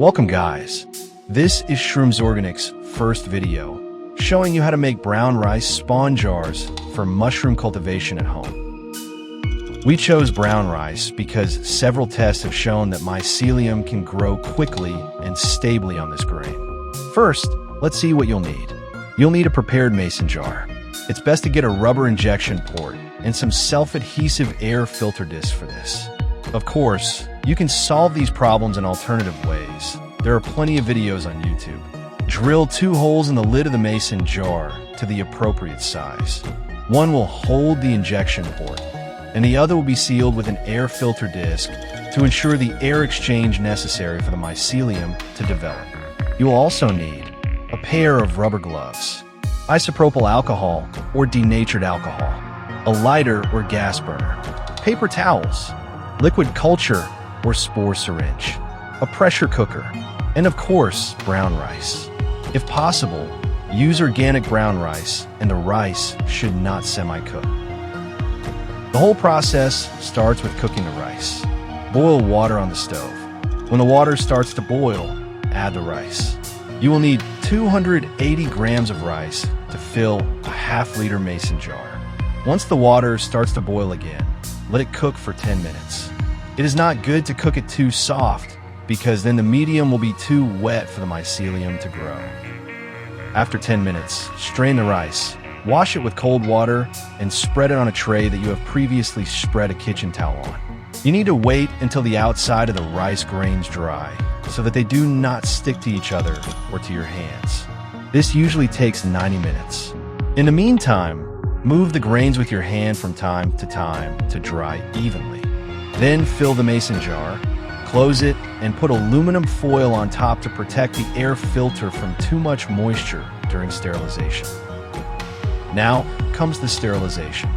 Welcome guys. This is Shrooms Organic's first video, showing you how to make brown rice spawn jars for mushroom cultivation at home. We chose brown rice because several tests have shown that mycelium can grow quickly and stably on this grain. First, let's see what you'll need. You'll need a prepared mason jar. It's best to get a rubber injection port and some self-adhesive air filter discs for this. Of course, you can solve these problems in alternative ways. There are plenty of videos on YouTube. Drill 2 holes in the lid of the mason jar to the appropriate size. One will hold the injection port, and the other will be sealed with an air filter disc to ensure the air exchange necessary for the mycelium to develop. You will also need a pair of rubber gloves, isopropyl alcohol or denatured alcohol, a lighter or gas burner, paper towels, liquid culture or spore syringe, a pressure cooker, and of course, brown rice. If possible, use organic brown rice, and the rice should not semi-cook. The whole process starts with cooking the rice. Boil water on the stove. When the water starts to boil, add the rice. You will need 280 grams of rice to fill a half-liter mason jar. Once the water starts to boil again, let it cook for 10 minutes. It is not good to cook it too soft, because then the medium will be too wet for the mycelium to grow. After 10 minutes, strain the rice, wash it with cold water, and spread it on a tray that you have previously spread a kitchen towel on. You need to wait until the outside of the rice grains dry, so that they do not stick to each other or to your hands. This usually takes 90 minutes. In the meantime, move the grains with your hand from time to dry evenly. Then fill the mason jar, close it, and put aluminum foil on top to protect the air filter from too much moisture during sterilization. Now comes the sterilization.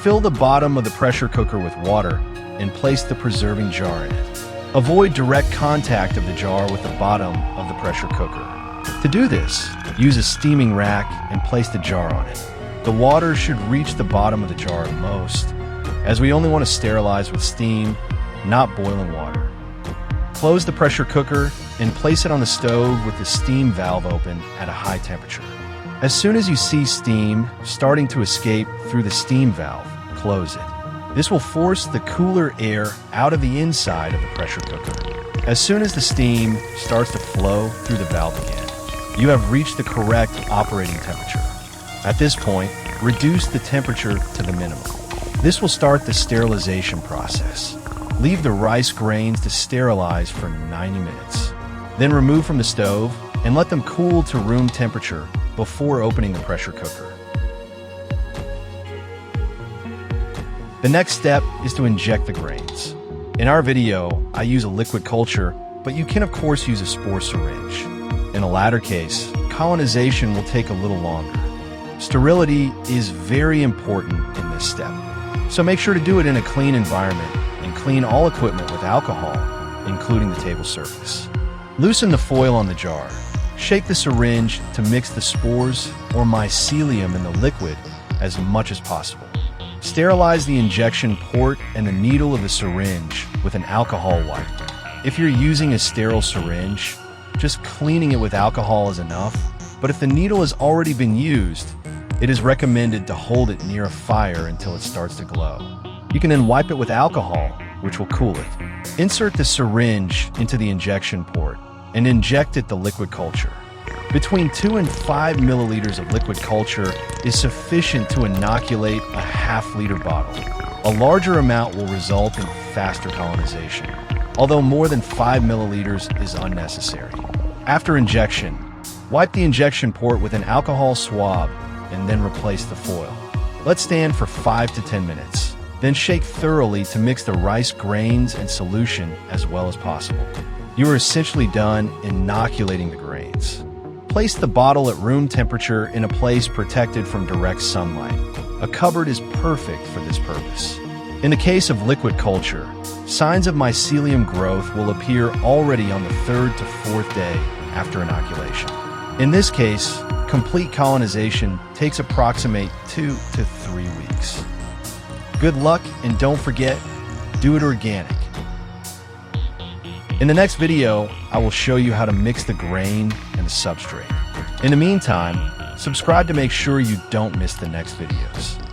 Fill the bottom of the pressure cooker with water and place the preserving jar in it. Avoid direct contact of the jar with the bottom of the pressure cooker. To do this, use a steaming rack and place the jar on it. The water should reach the bottom of the jar at most, as we only want to sterilize with steam, not boiling water. Close the pressure cooker and place it on the stove with the steam valve open at a high temperature. As soon as you see steam starting to escape through the steam valve, close it. This will force the cooler air out of the inside of the pressure cooker. As soon as the steam starts to flow through the valve again, you have reached the correct operating temperature. At this point, reduce the temperature to the minimum. This will start the sterilization process. Leave the rice grains to sterilize for 90 minutes. Then remove from the stove and let them cool to room temperature before opening the pressure cooker. The next step is to inject the grains. In our video, I use a liquid culture, but you can of course use a spore syringe. In the latter case, colonization will take a little longer. Sterility is very important in this step, so make sure to do it in a clean environment and clean all equipment with alcohol, including the table surface. Loosen the foil on the jar. Shake the syringe to mix the spores or mycelium in the liquid as much as possible. Sterilize the injection port and the needle of the syringe with an alcohol wipe. If you're using a sterile syringe, just cleaning it with alcohol is enough, but if the needle has already been used, it is recommended to hold it near a fire until it starts to glow. You can then wipe it with alcohol, which will cool it. Insert the syringe into the injection port and inject it the liquid culture. Between 2 and 5 milliliters of liquid culture is sufficient to inoculate a half-liter bottle. A larger amount will result in faster colonization, although more than 5 milliliters is unnecessary. After injection, wipe the injection port with an alcohol swab and then replace the foil. Let stand for 5 to 10 minutes. Then shake thoroughly to mix the rice grains and solution as well as possible. You are essentially done inoculating the grains. Place the bottle at room temperature in a place protected from direct sunlight. A cupboard is perfect for this purpose. In the case of liquid culture, signs of mycelium growth will appear already on the 3rd to 4th day after inoculation. In this case, complete colonization takes approximately 2 to 3 weeks. Good luck, and don't forget, do it organic. In the next video, I will show you how to mix the grain and the substrate. In the meantime, subscribe to make sure you don't miss the next videos.